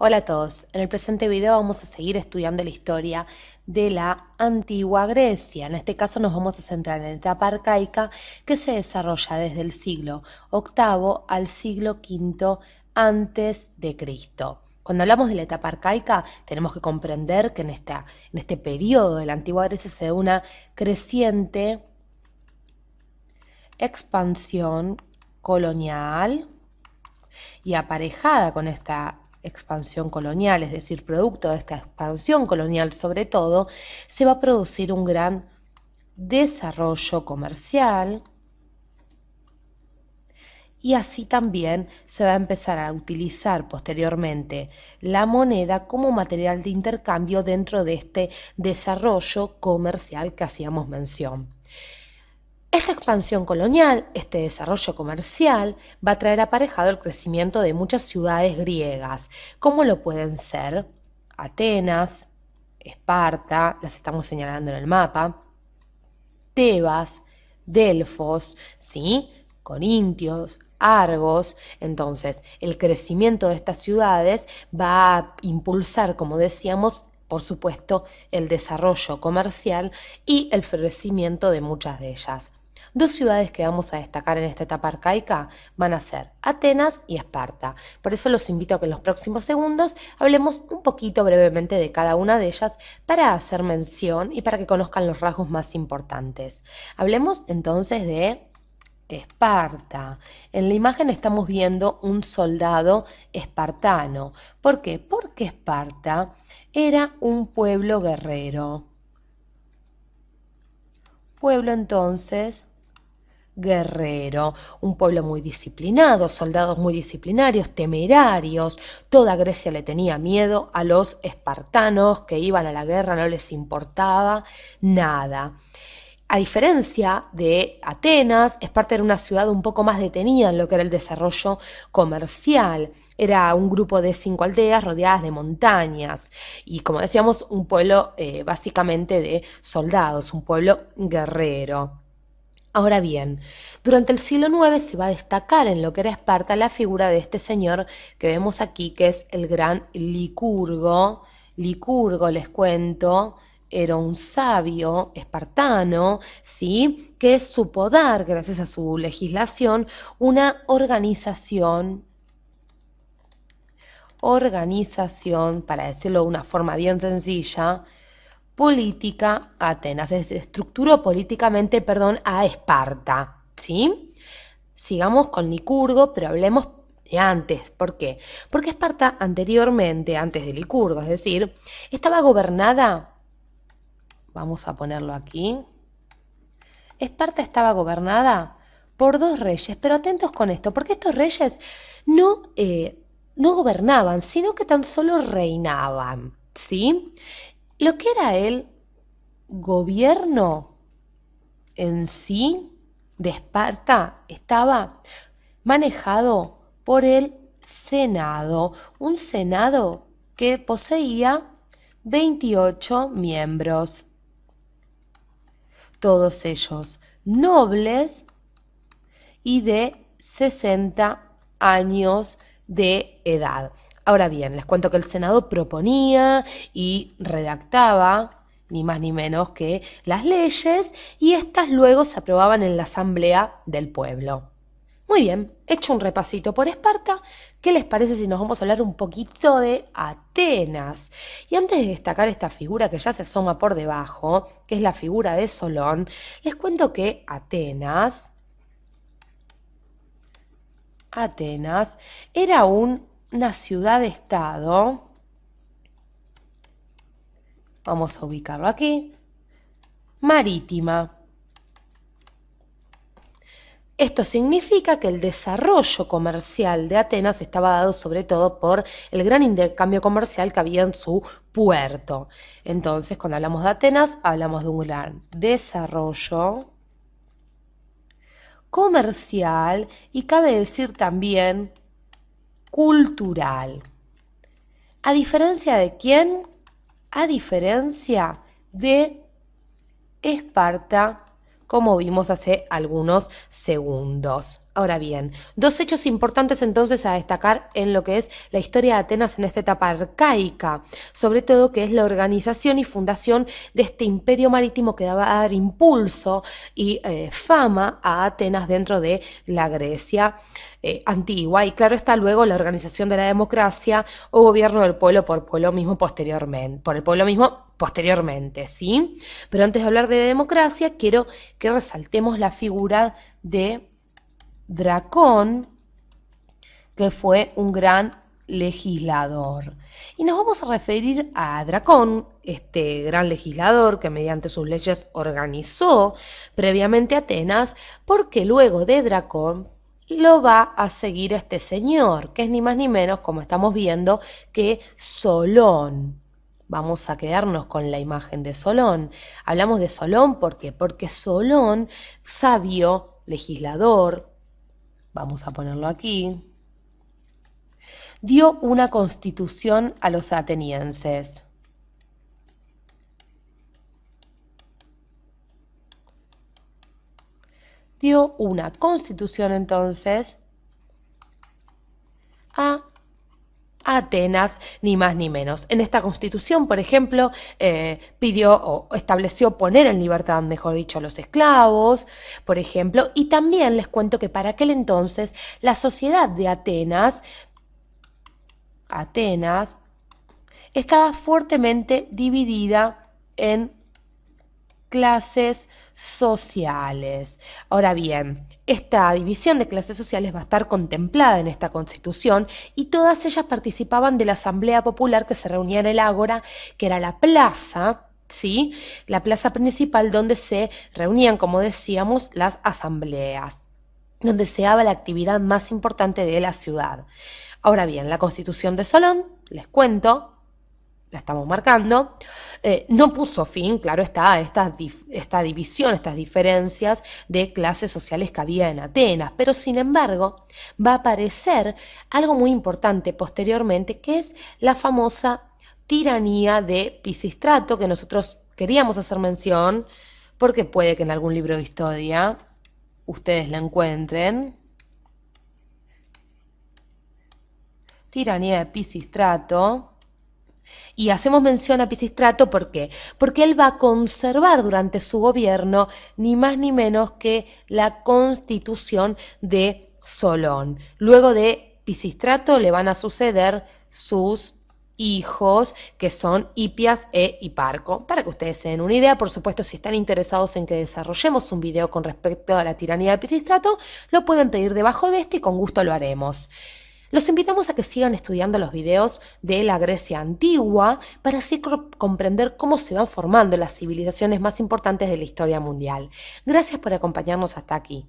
Hola a todos, en el presente video vamos a seguir estudiando la historia de la antigua Grecia. En este caso nos vamos a centrar en la etapa arcaica que se desarrolla desde el siglo VIII al siglo V antes de Cristo. Cuando hablamos de la etapa arcaica tenemos que comprender que en este periodo de la antigua Grecia se da una creciente expansión colonial y aparejada con esta expansión colonial, es decir, producto de esta expansión colonial sobre todo, se va a producir un gran desarrollo comercial y así también se va a empezar a utilizar posteriormente la moneda como material de intercambio dentro de este desarrollo comercial que hacíamos mención. Esta expansión colonial, este desarrollo comercial, va a traer aparejado el crecimiento de muchas ciudades griegas, como lo pueden ser Atenas, Esparta, las estamos señalando en el mapa, Tebas, Delfos, ¿sí? Corintios, Argos. Entonces, el crecimiento de estas ciudades va a impulsar, como decíamos, por supuesto, el desarrollo comercial y el florecimiento de muchas de ellas. Dos ciudades que vamos a destacar en esta etapa arcaica van a ser Atenas y Esparta. Por eso los invito a que en los próximos segundos hablemos un poquito brevemente de cada una de ellas para hacer mención y para que conozcan los rasgos más importantes. Hablemos entonces de Esparta. En la imagen estamos viendo un soldado espartano. ¿Por qué? Porque Esparta era un pueblo guerrero. Pueblo entonces guerrero, un pueblo muy disciplinado, soldados muy disciplinarios, temerarios. Toda Grecia le tenía miedo a los espartanos que iban a la guerra, no les importaba nada. A diferencia de Atenas, Esparta era una ciudad un poco más detenida en lo que era el desarrollo comercial. Era un grupo de 5 aldeas rodeadas de montañas y, como decíamos, un pueblo básicamente de soldados, un pueblo guerrero. Ahora bien, durante el siglo IX se va a destacar en lo que era Esparta la figura de este señor que vemos aquí, que es el gran Licurgo. Licurgo, les cuento, era un sabio espartano, ¿sí? Que supo dar, gracias a su legislación, una organización, para decirlo de una forma bien sencilla, política a Atenas, es decir, estructuró políticamente, a Esparta, ¿sí? Sigamos con Licurgo, pero hablemos de antes. ¿Por qué? Porque Esparta anteriormente, antes de Licurgo, es decir, estaba gobernada, vamos a ponerlo aquí, Esparta estaba gobernada por dos reyes, pero atentos con esto, porque estos reyes no gobernaban, sino que tan solo reinaban, ¿sí? Lo que era el gobierno en sí de Esparta estaba manejado por el Senado, un Senado que poseía 28 miembros, todos ellos nobles y de 60 años de edad. Ahora bien, les cuento que el Senado proponía y redactaba ni más ni menos que las leyes y estas luego se aprobaban en la asamblea del pueblo. Muy bien, hecho un repasito por Esparta, ¿qué les parece si nos vamos a hablar un poquito de Atenas? Y antes de destacar esta figura que ya se asoma por debajo, que es la figura de Solón, les cuento que Atenas era una ciudad-estado, vamos a ubicarlo aquí, marítima. Esto significa que el desarrollo comercial de Atenas estaba dado sobre todo por el gran intercambio comercial que había en su puerto. Entonces, cuando hablamos de Atenas, hablamos de un gran desarrollo comercial y cabe decir también cultural. ¿A diferencia de quién? A diferencia de Esparta, como vimos hace algunos segundos. Ahora bien, dos hechos importantes entonces a destacar en lo que es la historia de Atenas en esta etapa arcaica, sobre todo que es la organización y fundación de este imperio marítimo que va a dar impulso y fama a Atenas dentro de la Grecia antigua, y claro está luego la organización de la democracia o gobierno del pueblo por el pueblo mismo posteriormente, ¿sí? Pero antes de hablar de democracia, quiero que resaltemos la figura de Dracón, que fue un gran legislador. Y nos vamos a referir a Dracón, este gran legislador que mediante sus leyes organizó previamente Atenas, porque luego de Dracón lo va a seguir este señor, que es ni más ni menos, como estamos viendo, que Solón. Vamos a quedarnos con la imagen de Solón. Hablamos de Solón porque Solón, sabio, legislador, vamos a ponerlo aquí, dio una constitución a los atenienses. Dio una constitución entonces a Atenas, ni más ni menos. En esta constitución, por ejemplo, pidió o estableció poner en libertad, mejor dicho, a los esclavos, por ejemplo, y también les cuento que para aquel entonces la sociedad de Atenas estaba fuertemente dividida en clases sociales. Ahora bien, esta división de clases sociales va a estar contemplada en esta Constitución y todas ellas participaban de la Asamblea Popular que se reunía en el Ágora, que era la plaza, ¿sí? La plaza principal donde se reunían, como decíamos, las asambleas, donde se daba la actividad más importante de la ciudad. Ahora bien, la Constitución de Solón, les cuento, la estamos marcando, no puso fin, claro está, a esta división, estas diferencias de clases sociales que había en Atenas, pero sin embargo va a aparecer algo muy importante posteriormente, que es la famosa tiranía de Pisístrato, que nosotros queríamos hacer mención, porque puede que en algún libro de historia ustedes la encuentren. Tiranía de Pisístrato. Y hacemos mención a Pisístrato, ¿por qué? Porque él va a conservar durante su gobierno ni más ni menos que la constitución de Solón. Luego de Pisístrato le van a suceder sus hijos, que son Hipias e Hiparco. Para que ustedes se den una idea, por supuesto, si están interesados en que desarrollemos un video con respecto a la tiranía de Pisístrato, lo pueden pedir debajo de este y con gusto lo haremos. Los invitamos a que sigan estudiando los videos de la Grecia antigua para así comprender cómo se van formando las civilizaciones más importantes de la historia mundial. Gracias por acompañarnos hasta aquí.